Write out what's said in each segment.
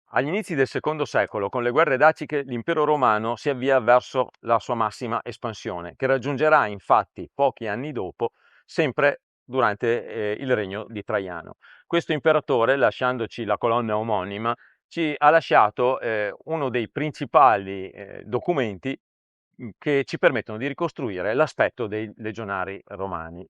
Agli inizi del secondo secolo, con le guerre daciche, l'impero romano si avvia verso la sua massima espansione, che raggiungerà infatti pochi anni dopo, sempre durante il regno di Traiano. Questo imperatore, lasciandoci la colonna omonima, ci ha lasciato uno dei principali documenti che ci permettono di ricostruire l'aspetto dei legionari romani.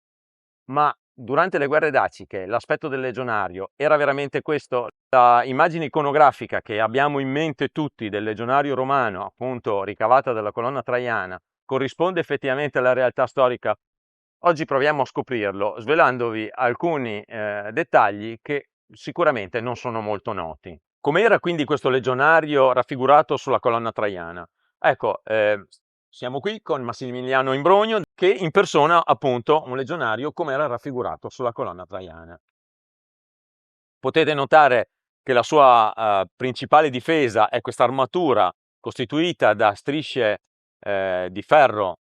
Ma durante le guerre daciche l'aspetto del legionario era veramente questo? La immagine iconografica che abbiamo in mente tutti del legionario romano, appunto ricavata dalla colonna traiana, corrisponde effettivamente alla realtà storica? Oggi proviamo a scoprirlo, svelandovi alcuni dettagli che sicuramente non sono molto noti. Com'era quindi questo legionario raffigurato sulla colonna traiana? Ecco, siamo qui con Massimiliano Imbrogno che impersona appunto un legionario come era raffigurato sulla colonna traiana. Potete notare che la sua principale difesa è questa armatura costituita da strisce di ferro,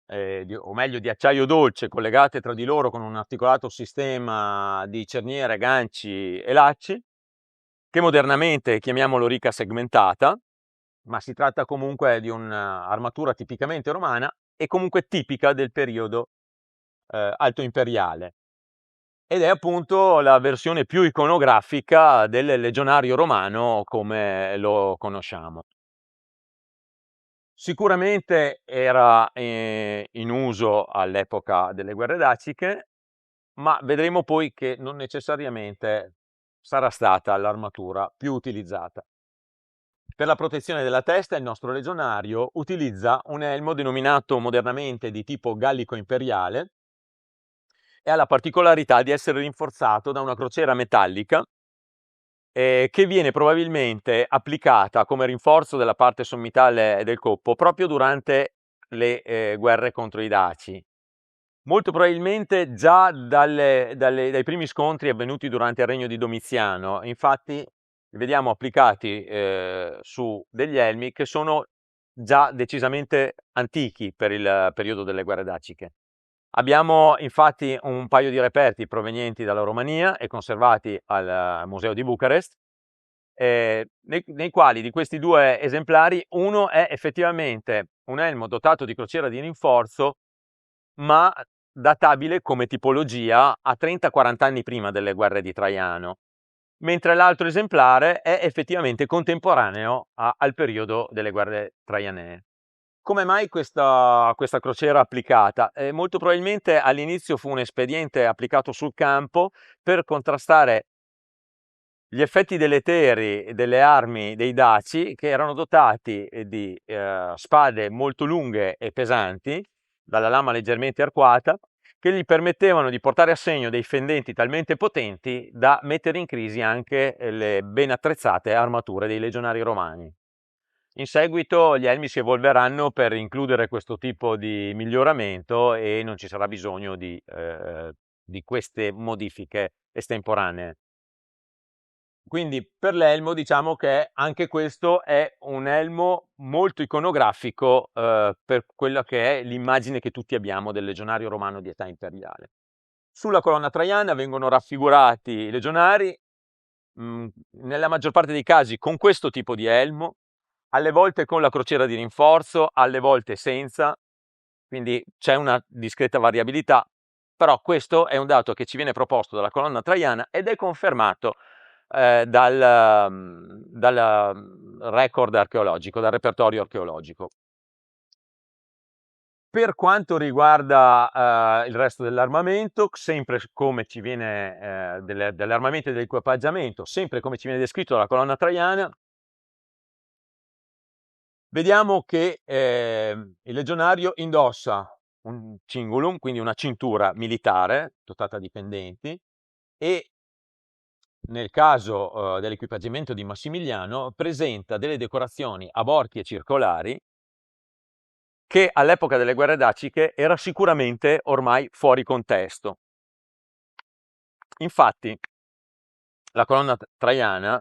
o meglio di acciaio dolce, collegate tra di loro con un articolato sistema di cerniere, ganci e lacci, che modernamente chiamiamo lorica segmentata, ma si tratta comunque di un'armatura tipicamente romana e comunque tipica del periodo alto imperiale. Ed è appunto la versione più iconografica del legionario romano come lo conosciamo. Sicuramente era in uso all'epoca delle guerre daciche, ma vedremo poi che non necessariamente sarà stata l'armatura più utilizzata. Per la protezione della testa il nostro legionario utilizza un elmo denominato modernamente di tipo gallico imperiale e ha la particolarità di essere rinforzato da una crociera metallica che viene probabilmente applicata come rinforzo della parte sommitale del coppo proprio durante le guerre contro i Daci. Molto probabilmente già dai primi scontri avvenuti durante il regno di Domiziano, infatti vediamo applicati su degli elmi che sono già decisamente antichi per il periodo delle guerre daciche. Abbiamo infatti un paio di reperti provenienti dalla Romania e conservati al Museo di Bucarest, nei quali di questi due esemplari uno è effettivamente un elmo dotato di crociera di rinforzo, ma databile come tipologia a 30-40 anni prima delle guerre di Traiano, mentre l'altro esemplare è effettivamente contemporaneo al periodo delle guerre traianee. Come mai questa crociera applicata? Molto probabilmente all'inizio fu un espediente applicato sul campo per contrastare gli effetti deleteri delle armi dei Daci, che erano dotati di spade molto lunghe e pesanti, dalla lama leggermente arcuata, che gli permettevano di portare a segno dei fendenti talmente potenti da mettere in crisi anche le ben attrezzate armature dei legionari romani. In seguito gli elmi si evolveranno per includere questo tipo di miglioramento e non ci sarà bisogno di queste modifiche estemporanee. Quindi per l'elmo diciamo che anche questo è un elmo molto iconografico per quella che è l'immagine che tutti abbiamo del legionario romano di età imperiale. Sulla colonna traiana vengono raffigurati i legionari, nella maggior parte dei casi con questo tipo di elmo, alle volte con la crociera di rinforzo, alle volte senza, quindi c'è una discreta variabilità, però questo è un dato che ci viene proposto dalla colonna traiana ed è confermato dal record archeologico, dal repertorio archeologico. Per quanto riguarda il resto dell'armamento, sempre come ci viene dell'armamento e dell'equipaggiamento, sempre come ci viene descritto dalla colonna traiana, vediamo che il legionario indossa un cingulum, quindi una cintura militare dotata di pendenti, e nel caso dell'equipaggiamento di Massimiliano presenta delle decorazioni a borchie circolari che all'epoca delle guerre daciche era sicuramente ormai fuori contesto. Infatti la colonna traiana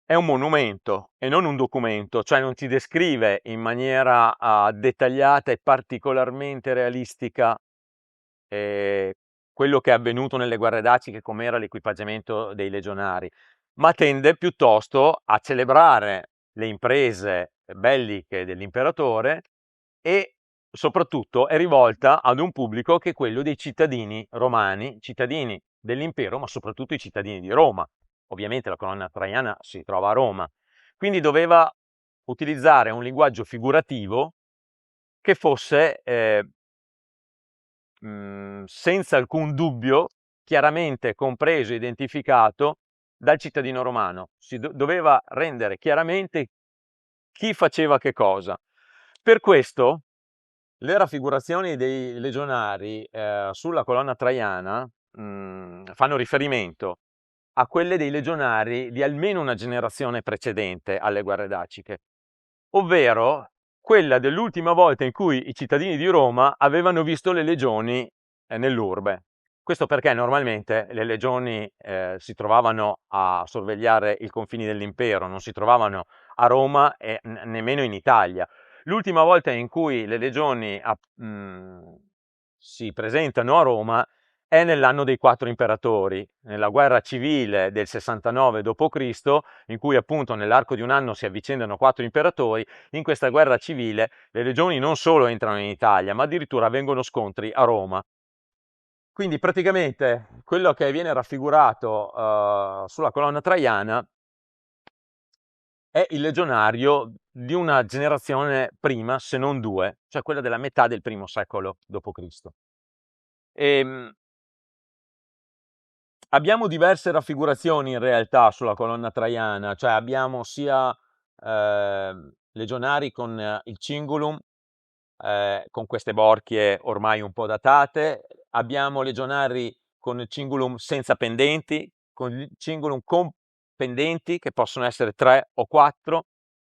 è un monumento e non un documento, cioè non ci descrive in maniera dettagliata e particolarmente realistica quello che è avvenuto nelle guerre daciche, com'era l'equipaggiamento dei legionari, ma tende piuttosto a celebrare le imprese belliche dell'imperatore e soprattutto è rivolta ad un pubblico che è quello dei cittadini romani, cittadini dell'impero, ma soprattutto i cittadini di Roma. Ovviamente la colonna traiana si trova a Roma, quindi doveva utilizzare un linguaggio figurativo che fosse senza alcun dubbio chiaramente compreso e identificato dal cittadino romano. Si doveva rendere chiaramente chi faceva che cosa. Per questo le raffigurazioni dei legionari sulla colonna traiana fanno riferimento a quelle dei legionari di almeno una generazione precedente alle guerre daciche, ovvero quella dell'ultima volta in cui i cittadini di Roma avevano visto le legioni nell'urbe. Questo perché normalmente le legioni si trovavano a sorvegliare i confini dell'impero, non si trovavano a Roma e nemmeno in Italia. L'ultima volta in cui le legioni si presentano a Roma è nell'anno dei 4 imperatori, nella guerra civile del 69 d.C., in cui appunto nell'arco di un anno si avvicendano 4 imperatori. In questa guerra civile le legioni non solo entrano in Italia, ma addirittura avvengono scontri a Roma. Quindi praticamente quello che viene raffigurato sulla colonna traiana è il legionario di una generazione prima, se non due, cioè quella della metà del primo secolo d.C. Abbiamo diverse raffigurazioni in realtà sulla colonna traiana, cioè abbiamo sia legionari con il cingulum, con queste borchie ormai un po' datate, abbiamo legionari con il cingulum senza pendenti, con il cingulum con pendenti che possono essere 3 o 4,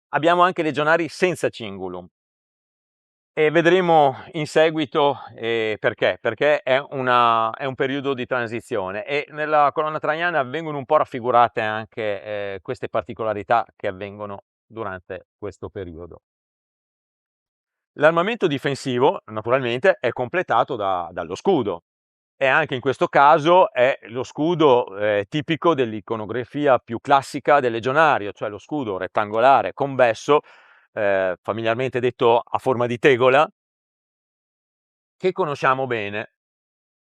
abbiamo anche legionari senza cingulum. E vedremo in seguito perché, perché è un periodo di transizione e nella colonna traiana vengono un po' raffigurate anche queste particolarità che avvengono durante questo periodo. L'armamento difensivo, naturalmente, è completato dallo scudo e anche in questo caso è lo scudo tipico dell'iconografia più classica del legionario, cioè lo scudo rettangolare convesso, familiarmente detto a forma di tegola, che conosciamo bene.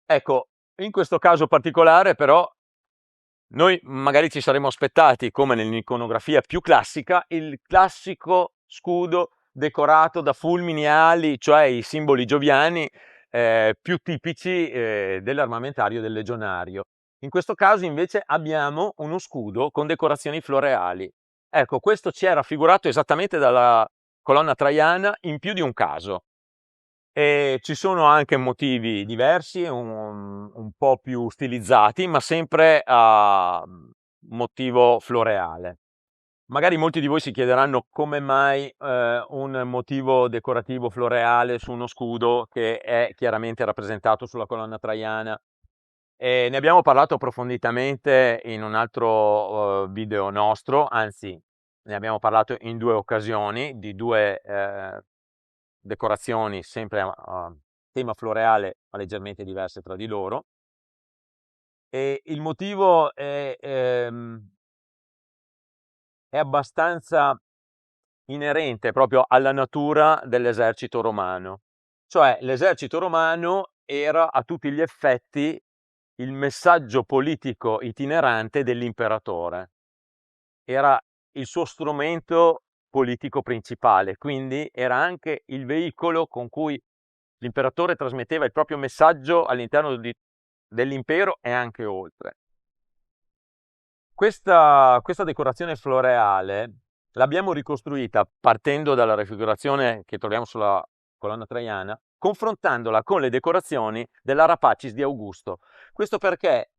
Ecco, in questo caso particolare però noi magari ci saremmo aspettati, come nell'iconografia più classica, il classico scudo decorato da fulmini e ali, cioè i simboli gioviani più tipici dell'armamentario del legionario. In questo caso invece abbiamo uno scudo con decorazioni floreali. Ecco, questo ci è raffigurato esattamente dalla colonna traiana in più di un caso. E ci sono anche motivi diversi, un po' più stilizzati, ma sempre a motivo floreale. Magari molti di voi si chiederanno come mai un motivo decorativo floreale su uno scudo che è chiaramente rappresentato sulla colonna traiana. E ne abbiamo parlato approfonditamente in un altro video nostro, anzi ne abbiamo parlato in 2 occasioni di 2 decorazioni sempre a tema floreale, ma leggermente diverse tra di loro. E il motivo è abbastanza inerente proprio alla natura dell'esercito romano. Cioè l'esercito romano era a tutti gli effetti il messaggio politico itinerante dell'imperatore. Era il suo strumento politico principale, quindi era anche il veicolo con cui l'imperatore trasmetteva il proprio messaggio all'interno dell'impero e anche oltre. Questa decorazione floreale l'abbiamo ricostruita partendo dalla raffigurazione che troviamo sulla colonna traiana, confrontandola con le decorazioni della Rapacis di Augusto. Questo perché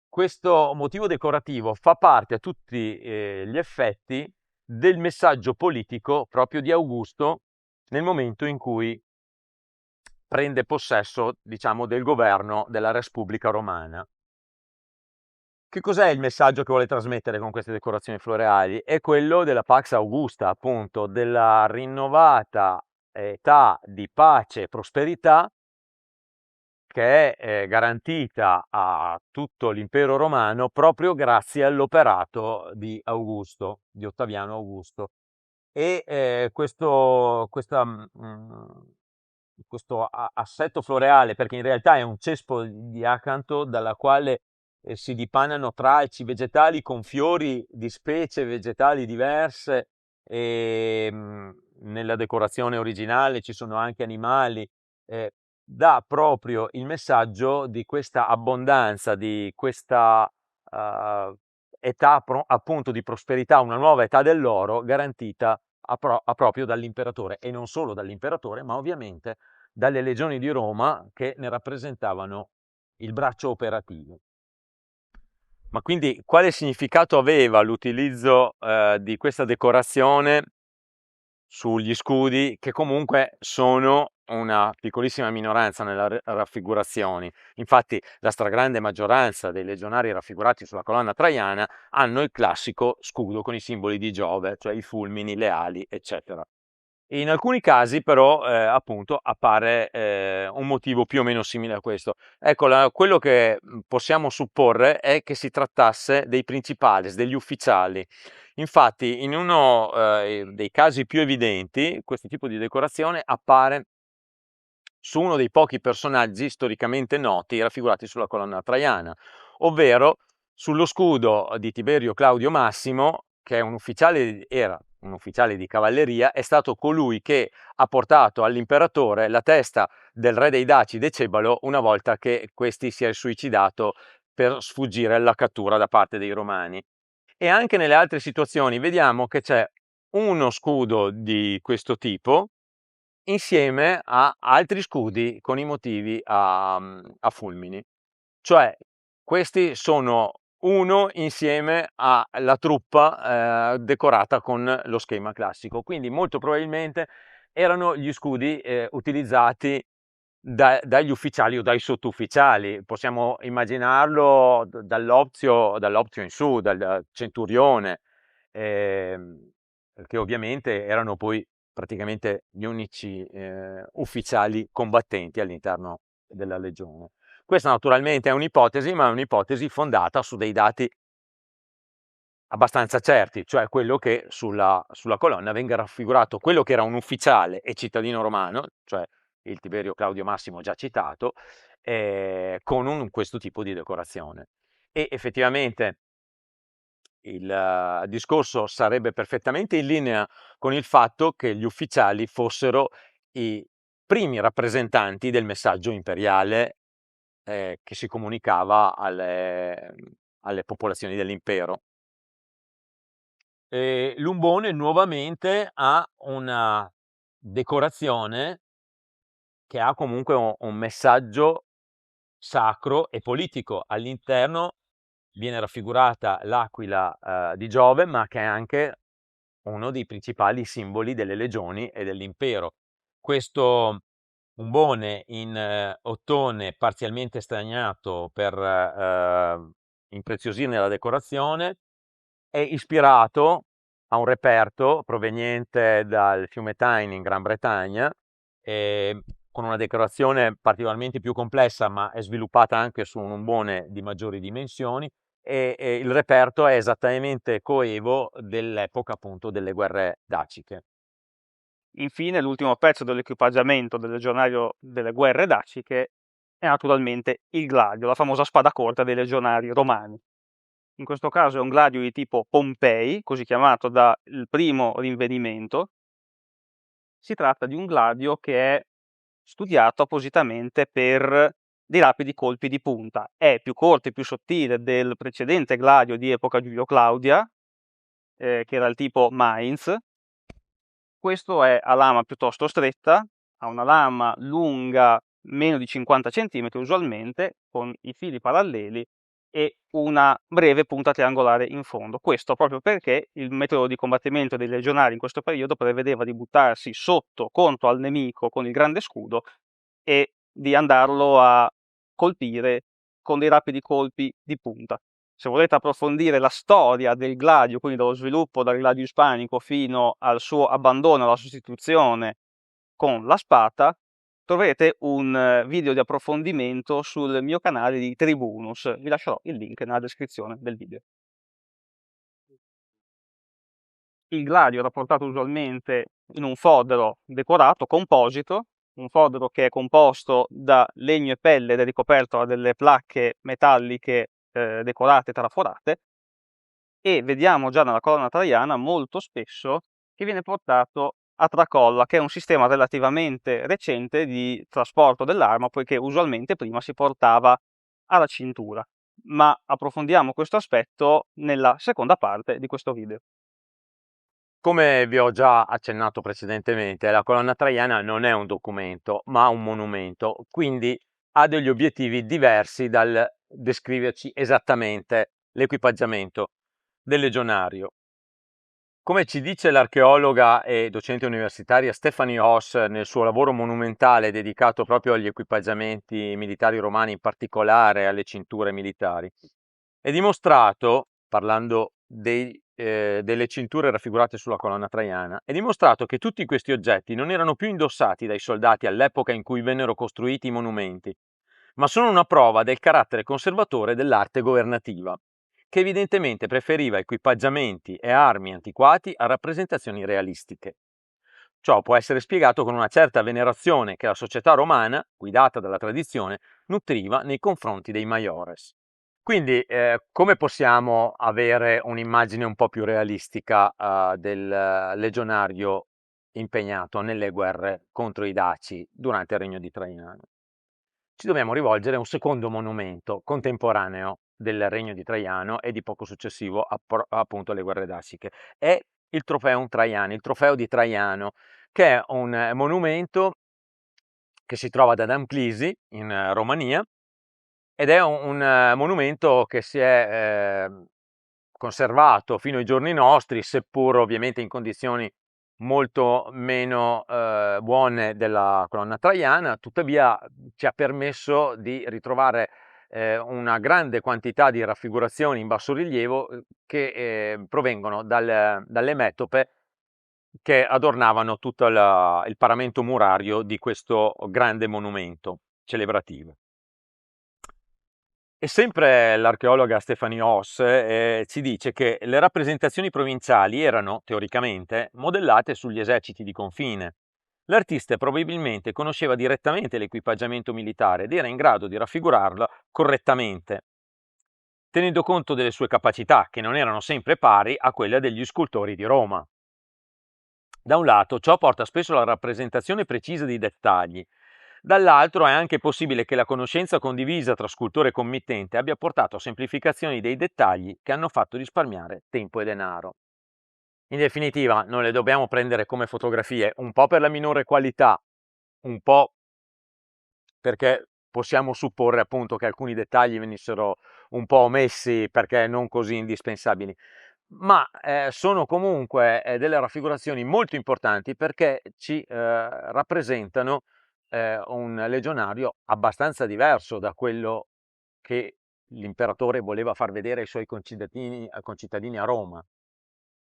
questo motivo decorativo fa parte a tutti gli effetti del messaggio politico proprio di Augusto nel momento in cui prende possesso, diciamo, del governo della Repubblica Romana. Che cos'è il messaggio che vuole trasmettere con queste decorazioni floreali? È quello della Pax Augusta, appunto, della rinnovata età di pace e prosperità che è garantita a tutto l'impero romano proprio grazie all'operato di Augusto, di Ottaviano Augusto. E questo assetto floreale, perché in realtà è un cespo di acanto dalla quale si dipanano tralci vegetali con fiori di specie vegetali diverse, e nella decorazione originale ci sono anche animali, dà proprio il messaggio di questa abbondanza, di questa età appunto di prosperità, una nuova età dell'oro garantita proprio dall'imperatore, e non solo dall'imperatore, ma ovviamente dalle legioni di Roma che ne rappresentavano il braccio operativo. Ma quindi quale significato aveva l'utilizzo di questa decorazione sugli scudi, che comunque sono una piccolissima minoranza nelle raffigurazioni? Infatti la stragrande maggioranza dei legionari raffigurati sulla colonna traiana hanno il classico scudo con i simboli di Giove, cioè i fulmini, le ali, eccetera. In alcuni casi però appunto appare un motivo più o meno simile a questo. Ecco, quello che possiamo supporre è che si trattasse dei principales, degli ufficiali. Infatti in uno dei casi più evidenti questo tipo di decorazione appare su uno dei pochi personaggi storicamente noti raffigurati sulla colonna traiana, ovvero sullo scudo di Tiberio Claudio Massimo, che era un ufficiale di cavalleria, è stato colui che ha portato all'imperatore la testa del re dei Daci Decebalo una volta che questi si è suicidato per sfuggire alla cattura da parte dei Romani. E anche nelle altre situazioni vediamo che c'è uno scudo di questo tipo insieme a altri scudi con i motivi a fulmini. Cioè, questi sono uno insieme alla truppa decorata con lo schema classico. Quindi molto probabilmente erano gli scudi utilizzati dagli ufficiali o dai sottufficiali. Possiamo immaginarlo dall'Opzio in su, dal centurione, che ovviamente erano poi praticamente gli unici ufficiali combattenti all'interno della legione. Questa naturalmente è un'ipotesi, ma è un'ipotesi fondata su dei dati abbastanza certi, cioè quello che sulla colonna venga raffigurato quello che era un ufficiale e cittadino romano, cioè il Tiberio Claudio Massimo già citato, con questo tipo di decorazione. E effettivamente il discorso sarebbe perfettamente in linea con il fatto che gli ufficiali fossero i primi rappresentanti del messaggio imperiale che si comunicava alle popolazioni dell'impero. L'umbone nuovamente ha una decorazione che ha comunque un messaggio sacro e politico. All'interno viene raffigurata l'aquila di Giove, ma che è anche uno dei principali simboli delle legioni e dell'impero. Questo umbone in ottone parzialmente stagnato per impreziosirne la decorazione è ispirato a un reperto proveniente dal fiume Tyne in Gran Bretagna, con una decorazione particolarmente più complessa, ma è sviluppata anche su un umbone di maggiori dimensioni, e il reperto è esattamente coevo dell'epoca appunto delle guerre daciche. Infine, l'ultimo pezzo dell'equipaggiamento del legionario delle guerre daciche è naturalmente il gladio, la famosa spada corta dei legionari romani. In questo caso è un gladio di tipo Pompei, così chiamato dal primo rinvenimento. Si tratta di un gladio che è studiato appositamente per dei rapidi colpi di punta. È più corto e più sottile del precedente gladio di epoca Giulio Claudia, che era il tipo Mainz. Questo è a lama piuttosto stretta, ha una lama lunga meno di 50 cm usualmente, con i fili paralleli e una breve punta triangolare in fondo. Questo proprio perché il metodo di combattimento dei legionari in questo periodo prevedeva di buttarsi sotto contro al nemico con il grande scudo e di andarlo a colpire con dei rapidi colpi di punta. Se volete approfondire la storia del gladio, quindi dallo sviluppo dal gladio ispanico fino al suo abbandono, alla sostituzione con la spada, troverete un video di approfondimento sul mio canale di Tribunus. Vi lascerò il link nella descrizione del video. Il gladio era portato usualmente in un fodero decorato, composito, un fodero che è composto da legno e pelle ed è ricoperto da delle placche metalliche decorate e traforate, e vediamo già nella colonna traiana molto spesso che viene portato a tracolla, che è un sistema relativamente recente di trasporto dell'arma, poiché usualmente prima si portava alla cintura. Ma approfondiamo questo aspetto nella seconda parte di questo video. Come vi ho già accennato precedentemente, la colonna traiana non è un documento, ma un monumento, quindi ha degli obiettivi diversi dal descriverci esattamente l'equipaggiamento del legionario. Come ci dice l'archeologa e docente universitaria Stephanie Hoss nel suo lavoro monumentale dedicato proprio agli equipaggiamenti militari romani, in particolare alle cinture militari, è dimostrato, parlando delle cinture raffigurate sulla colonna traiana, è dimostrato che tutti questi oggetti non erano più indossati dai soldati all'epoca in cui vennero costruiti i monumenti, ma sono una prova del carattere conservatore dell'arte governativa, che evidentemente preferiva equipaggiamenti e armi antiquati a rappresentazioni realistiche. Ciò può essere spiegato con una certa venerazione che la società romana, guidata dalla tradizione, nutriva nei confronti dei maiores. Quindi, come possiamo avere un'immagine un po' più realistica del legionario impegnato nelle guerre contro i Daci durante il regno di Traiano? Ci dobbiamo rivolgere a un secondo monumento contemporaneo del regno di Traiano e di poco successivo appunto alle guerre daciche. È il Trofeum Traiani, il trofeo di Traiano, che è un monumento che si trova ad Amclisi in Romania ed è un monumento che si è conservato fino ai giorni nostri, seppur ovviamente in condizioni molto meno buone della colonna traiana, tuttavia ci ha permesso di ritrovare una grande quantità di raffigurazioni in bassorilievo che provengono dalle metope che adornavano tutto il paramento murario di questo grande monumento celebrativo. E sempre l'archeologa Stephanie Hoss ci dice che le rappresentazioni provinciali erano, teoricamente, modellate sugli eserciti di confine. L'artista probabilmente conosceva direttamente l'equipaggiamento militare ed era in grado di raffigurarlo correttamente, tenendo conto delle sue capacità, che non erano sempre pari a quelle degli scultori di Roma. Da un lato, ciò porta spesso alla rappresentazione precisa dei dettagli. Dall'altro è anche possibile che la conoscenza condivisa tra scultore e committente abbia portato a semplificazioni dei dettagli che hanno fatto risparmiare tempo e denaro. In definitiva, non le dobbiamo prendere come fotografie, un po' per la minore qualità, un po' perché possiamo supporre appunto che alcuni dettagli venissero un po' omessi perché non così indispensabili, ma sono comunque delle raffigurazioni molto importanti perché ci rappresentano un legionario abbastanza diverso da quello che l'imperatore voleva far vedere ai suoi concittadini a Roma.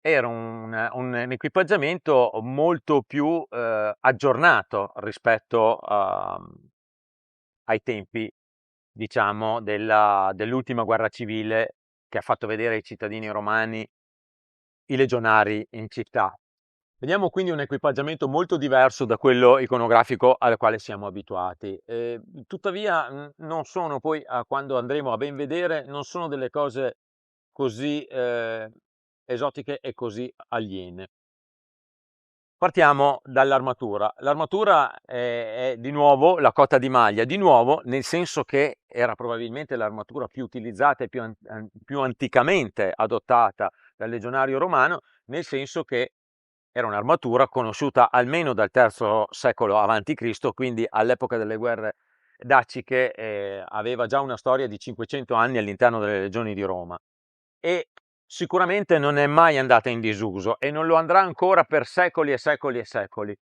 Era un equipaggiamento molto più aggiornato rispetto ai tempi, diciamo, dell'ultima guerra civile che ha fatto vedere ai cittadini romani i legionari in città. Vediamo quindi un equipaggiamento molto diverso da quello iconografico al quale siamo abituati. Tuttavia non sono poi, quando andremo a ben vedere, non sono delle cose così esotiche e così aliene. Partiamo dall'armatura. L'armatura è di nuovo la cotta di maglia, di nuovo nel senso che era probabilmente l'armatura più utilizzata e più anticamente adottata dal legionario romano, nel senso che era un'armatura conosciuta almeno dal III secolo a.C., quindi all'epoca delle guerre daciche aveva già una storia di 500 anni all'interno delle legioni di Roma e sicuramente non è mai andata in disuso e non lo andrà ancora per secoli e secoli e secoli.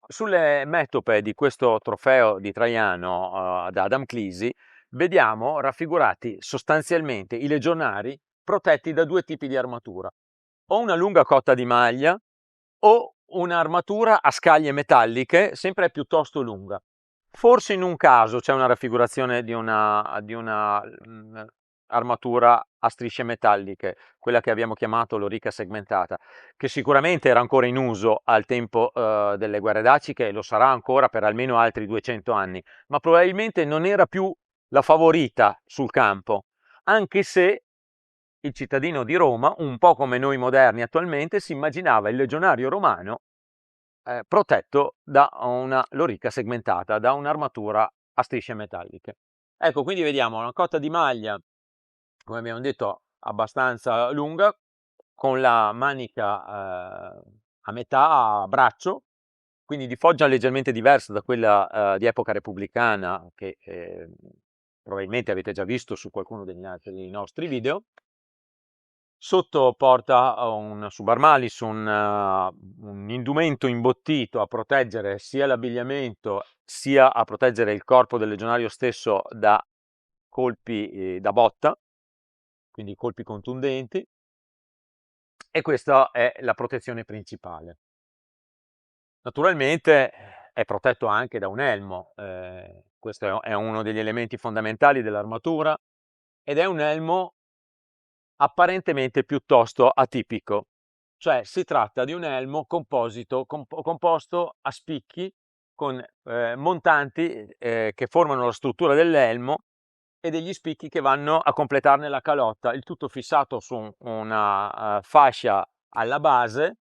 Sulle metope di questo trofeo di Traiano da Adamclisi vediamo raffigurati sostanzialmente i legionari protetti da due tipi di armatura, o una lunga cotta di maglia o un'armatura a scaglie metalliche sempre piuttosto lunga. Forse in un caso c'è una raffigurazione di una armatura a strisce metalliche, quella che abbiamo chiamato lorica segmentata, che sicuramente era ancora in uso al tempo delle guerre daciche e lo sarà ancora per almeno altri 200 anni, ma probabilmente non era più la favorita sul campo, anche se il cittadino di Roma, un po' come noi moderni attualmente, si immaginava il legionario romano protetto da una lorica segmentata, da un'armatura a strisce metalliche. Ecco, quindi vediamo una cotta di maglia, come abbiamo detto, abbastanza lunga, con la manica a metà a braccio, quindi di foggia leggermente diversa da quella di epoca repubblicana che probabilmente avete già visto su qualcuno degli altri nostri video. Sotto porta un subarmalis, un indumento imbottito a proteggere sia l'abbigliamento sia a proteggere il corpo del legionario stesso da colpi da botta, quindi colpi contundenti, e questa è la protezione principale. Naturalmente è protetto anche da un elmo, questo è uno degli elementi fondamentali dell'armatura ed è un elmo apparentemente piuttosto atipico, cioè si tratta di un elmo composto a spicchi con montanti che formano la struttura dell'elmo e degli spicchi che vanno a completarne la calotta, il tutto fissato su una fascia alla base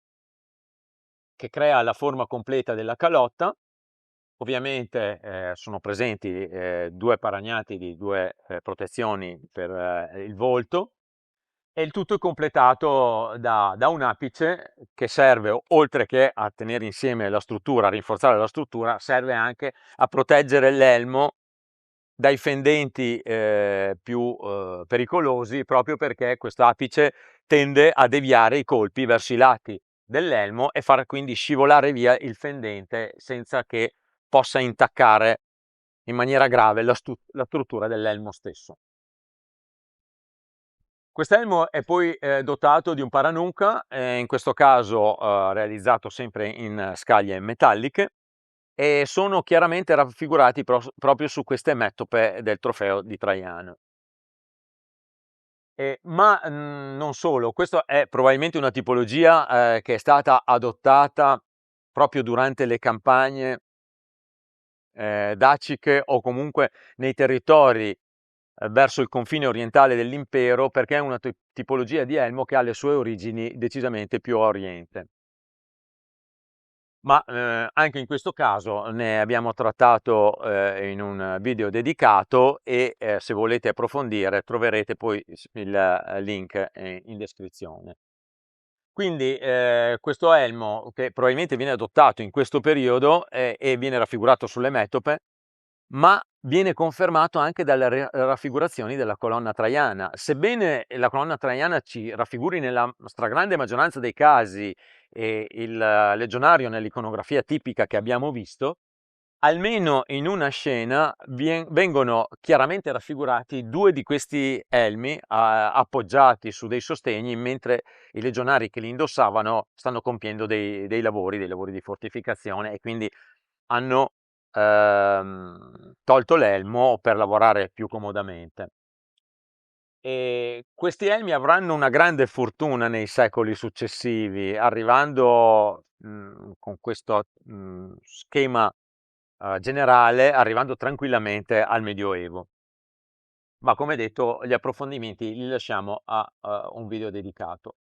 che crea la forma completa della calotta. Ovviamente sono presenti due paragnati di due protezioni per il volto, e il tutto è completato da un apice che serve, oltre che a tenere insieme la struttura, a rinforzare la struttura, serve anche a proteggere l'elmo dai fendenti più pericolosi, proprio perché questo apice tende a deviare i colpi verso i lati dell'elmo e far quindi scivolare via il fendente senza che possa intaccare in maniera grave la struttura dell'elmo stesso. Quest'elmo è poi dotato di un paranuca, in questo caso realizzato sempre in scaglie metalliche, e sono chiaramente raffigurati proprio su queste metope del trofeo di Traiano. Ma non solo, questa è probabilmente una tipologia che è stata adottata proprio durante le campagne daciche o comunque nei territori verso il confine orientale dell'impero, perché è una tipologia di elmo che ha le sue origini decisamente più a oriente. Ma anche in questo caso ne abbiamo trattato in un video dedicato e se volete approfondire troverete poi il link in descrizione. Quindi questo elmo, che probabilmente viene adottato in questo periodo e viene raffigurato sulle metope, ma viene confermato anche dalle raffigurazioni della colonna traiana. Sebbene la colonna traiana ci raffiguri nella stragrande maggioranza dei casi il legionario nell'iconografia tipica che abbiamo visto, almeno in una scena vengono chiaramente raffigurati due di questi elmi appoggiati su dei sostegni, mentre i legionari che li indossavano stanno compiendo dei lavori di fortificazione, e quindi hanno tolto l'elmo per lavorare più comodamente. E questi elmi avranno una grande fortuna nei secoli successivi, arrivando con questo schema generale, arrivando tranquillamente al Medioevo. Ma come detto, gli approfondimenti li lasciamo a un video dedicato.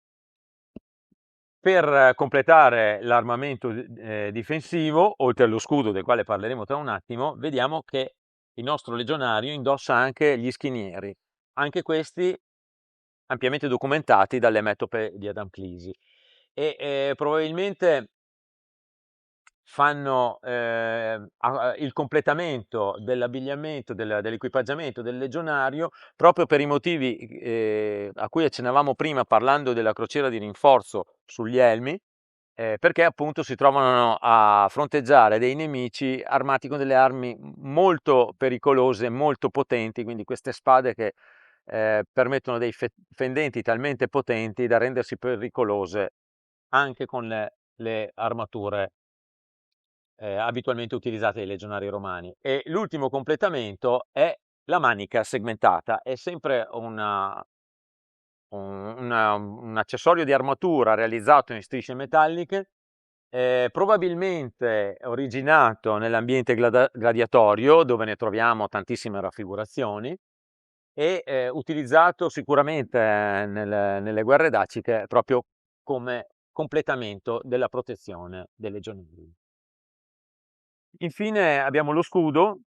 Per completare l'armamento difensivo, oltre allo scudo del quale parleremo tra un attimo, vediamo che il nostro legionario indossa anche gli schinieri, anche questi ampiamente documentati dalle metope di Adamclisi, e probabilmente fanno il completamento dell'abbigliamento, dell'equipaggiamento del legionario, proprio per i motivi a cui accennavamo prima parlando della crociera di rinforzo sugli elmi, perché appunto si trovano a fronteggiare dei nemici armati con delle armi molto pericolose, molto potenti, quindi queste spade che permettono dei fendenti talmente potenti da rendersi pericolose anche con le le armature abitualmente utilizzate dai legionari romani. E l'ultimo completamento è la manica segmentata, è sempre un accessorio di armatura realizzato in strisce metalliche, probabilmente originato nell'ambiente gladiatorio, dove ne troviamo tantissime raffigurazioni, e utilizzato sicuramente nelle guerre daciche proprio come completamento della protezione dei legionari. Infine abbiamo lo scudo,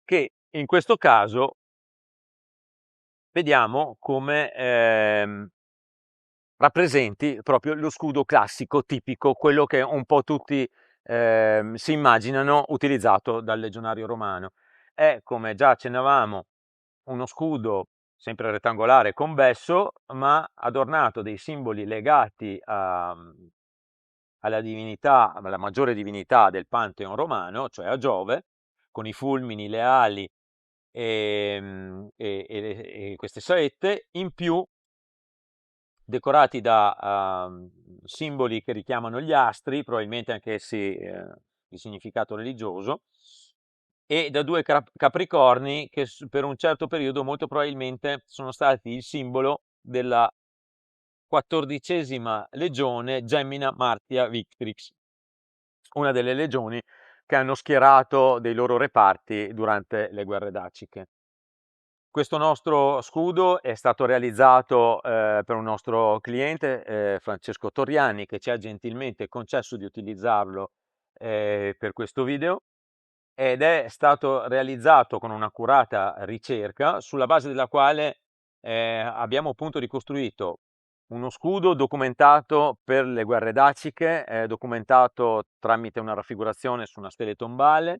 che in questo caso vediamo come rappresenti proprio lo scudo classico, tipico, quello che un po' tutti si immaginano utilizzato dal legionario romano. È, come già accennavamo, uno scudo sempre rettangolare convesso, ma adornato dei simboli legati alla divinità, alla maggiore divinità del Pantheon romano, cioè a Giove, con i fulmini, le ali e queste saette, in più decorati da simboli che richiamano gli astri, probabilmente anche essi di significato religioso, e da due capricorni che per un certo periodo molto probabilmente sono stati il simbolo della 14ª legione Gemina Martia Victrix, una delle legioni che hanno schierato dei loro reparti durante le guerre daciche. Questo nostro scudo è stato realizzato per un nostro cliente, Francesco Torriani, che ci ha gentilmente concesso di utilizzarlo per questo video, ed è stato realizzato con un'accurata ricerca, sulla base della quale abbiamo appunto ricostruito uno scudo documentato per le guerre daciche, documentato tramite una raffigurazione su una stele tombale,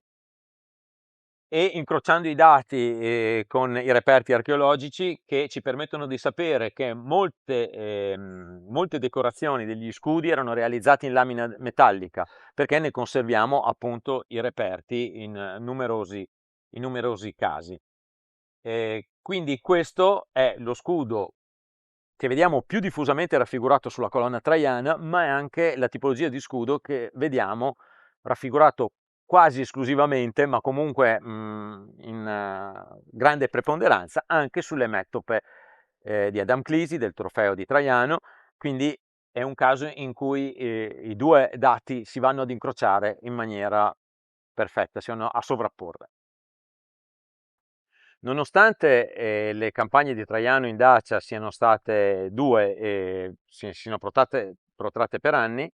e incrociando i dati con i reperti archeologici, che ci permettono di sapere che molte decorazioni degli scudi erano realizzate in lamina metallica, perché ne conserviamo appunto i reperti in numerosi casi. Quindi questo è lo scudo che vediamo più diffusamente raffigurato sulla colonna traiana, ma è anche la tipologia di scudo che vediamo raffigurato quasi esclusivamente, ma comunque in grande preponderanza, anche sulle mettope di Adamclisi, del trofeo di Traiano. Quindi è un caso in cui i due dati si vanno ad incrociare in maniera perfetta, si vanno a sovrapporre. Nonostante le campagne di Traiano in Dacia siano state due e siano protratte per anni,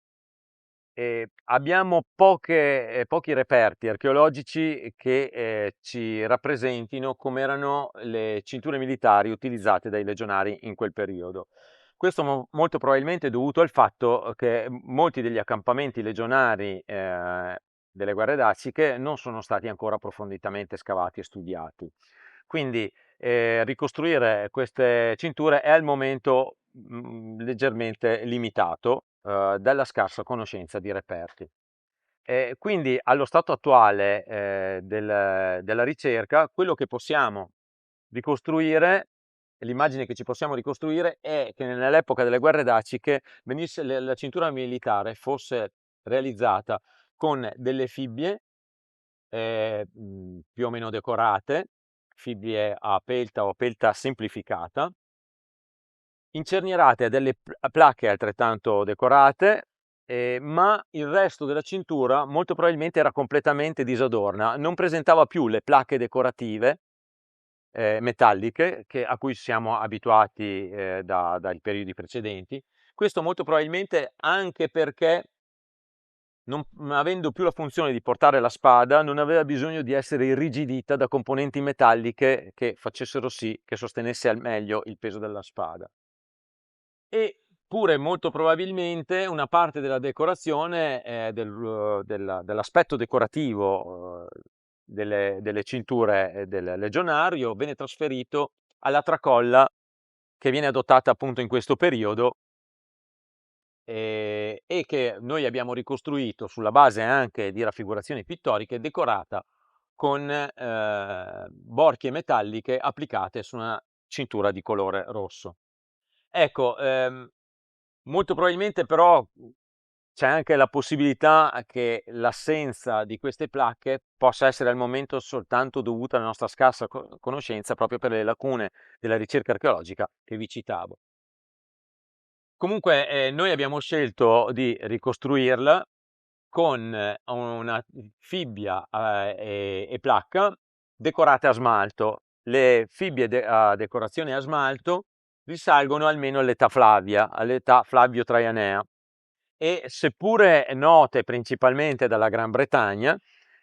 abbiamo pochi reperti archeologici che ci rappresentino come erano le cinture militari utilizzate dai legionari in quel periodo. Questo molto probabilmente è dovuto al fatto che molti degli accampamenti legionari delle guerre daciche non sono stati ancora approfonditamente scavati e studiati. Quindi ricostruire queste cinture è al momento leggermente limitato dalla scarsa conoscenza di reperti. Quindi allo stato attuale della ricerca, quello che possiamo ricostruire, l'immagine che ci possiamo ricostruire, è che nell'epoca delle guerre daciche la cintura militare fosse realizzata con delle fibbie più o meno decorate, fibbie a pelta o pelta semplificata, incernierate a delle placche altrettanto decorate, ma il resto della cintura molto probabilmente era completamente disadorna, non presentava più le placche decorative metalliche a cui siamo abituati dai periodi precedenti. Questo molto probabilmente anche perché, non avendo più la funzione di portare la spada, non aveva bisogno di essere irrigidita da componenti metalliche che facessero sì che sostenesse al meglio il peso della spada. Eppure molto probabilmente una parte della decorazione, dell'aspetto decorativo delle cinture del legionario venne trasferito alla tracolla che viene adottata appunto in questo periodo e che noi abbiamo ricostruito sulla base anche di raffigurazioni pittoriche, decorata con borchie metalliche applicate su una cintura di colore rosso. Ecco, Molto probabilmente però c'è anche la possibilità che l'assenza di queste placche possa essere al momento soltanto dovuta alla nostra scarsa conoscenza proprio per le lacune della ricerca archeologica che vi citavo. Comunque noi abbiamo scelto di ricostruirla con una fibbia e placca decorate a smalto. Le fibbie a decorazione a smalto risalgono almeno all'età Flavia, all'età Flavio-Traianea, e seppure note principalmente dalla Gran Bretagna,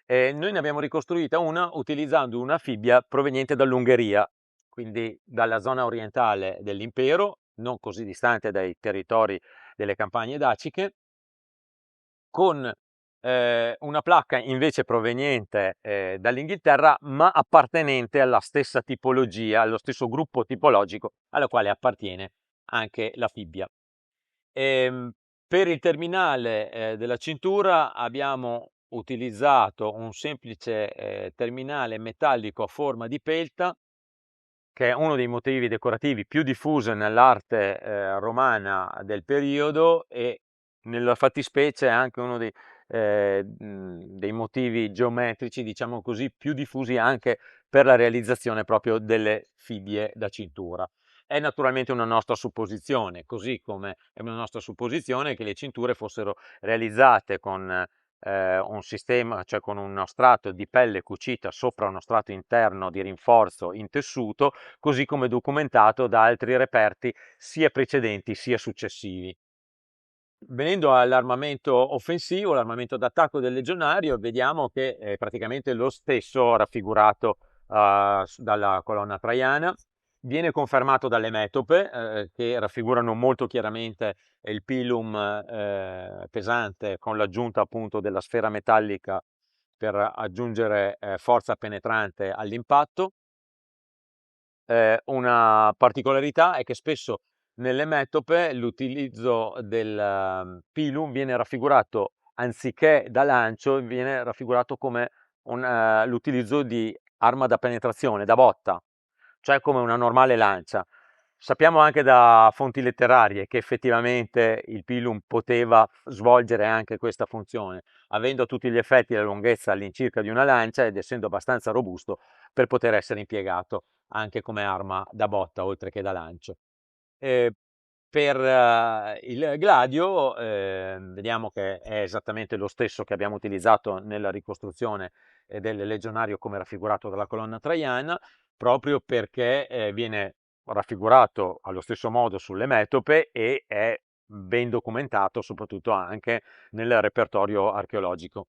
noi ne abbiamo ricostruita una utilizzando una fibbia proveniente dall'Ungheria, quindi dalla zona orientale dell'impero, non così distante dai territori delle campagne daciche, con una placca invece proveniente dall'Inghilterra, ma appartenente alla stessa tipologia, allo stesso gruppo tipologico alla quale appartiene anche la fibbia. Per il terminale della cintura abbiamo utilizzato un semplice terminale metallico a forma di pelta, che è uno dei motivi decorativi più diffusi nell'arte romana del periodo, e nella fattispecie è anche uno dei motivi geometrici, diciamo così, più diffusi anche per la realizzazione proprio delle fibbie da cintura. È naturalmente una nostra supposizione, così come è una nostra supposizione che le cinture fossero realizzate con un sistema, cioè con uno strato di pelle cucita sopra uno strato interno di rinforzo in tessuto, così come documentato da altri reperti sia precedenti sia successivi. Venendo all'armamento offensivo, l'armamento d'attacco del legionario, vediamo che è praticamente lo stesso raffigurato dalla colonna traiana. Viene confermato dalle metope che raffigurano molto chiaramente il pilum pesante con l'aggiunta appunto della sfera metallica per aggiungere forza penetrante all'impatto. Una particolarità è che spesso nelle metope l'utilizzo del pilum viene raffigurato, anziché da lancio, viene raffigurato come l'utilizzo di arma da penetrazione, da botta, cioè come una normale lancia. Sappiamo anche da fonti letterarie che effettivamente il pilum poteva svolgere anche questa funzione, avendo a tutti gli effetti la lunghezza all'incirca di una lancia ed essendo abbastanza robusto per poter essere impiegato anche come arma da botta oltre che da lancio. Eh, per il gladio vediamo che è esattamente lo stesso che abbiamo utilizzato nella ricostruzione del legionario come raffigurato dalla colonna traiana, proprio perché viene raffigurato allo stesso modo sulle metope e è ben documentato soprattutto anche nel repertorio archeologico.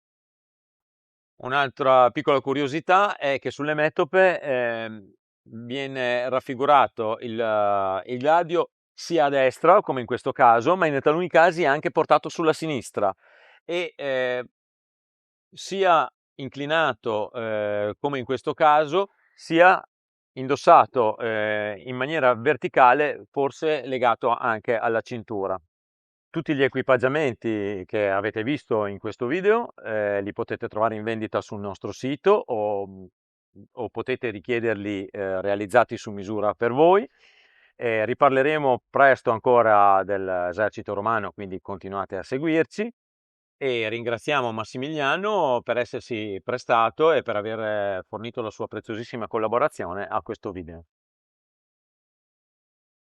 Un'altra piccola curiosità è che sulle metope viene raffigurato il gladio sia a destra, come in questo caso, ma in taluni casi anche portato sulla sinistra, e sia inclinato come in questo caso, sia indossato in maniera verticale, forse legato anche alla cintura. Tutti gli equipaggiamenti che avete visto in questo video li potete trovare in vendita sul nostro sito o potete richiederli realizzati su misura per voi. Riparleremo presto ancora dell'esercito romano, quindi continuate a seguirci, e ringraziamo Massimiliano per essersi prestato e per aver fornito la sua preziosissima collaborazione a questo video.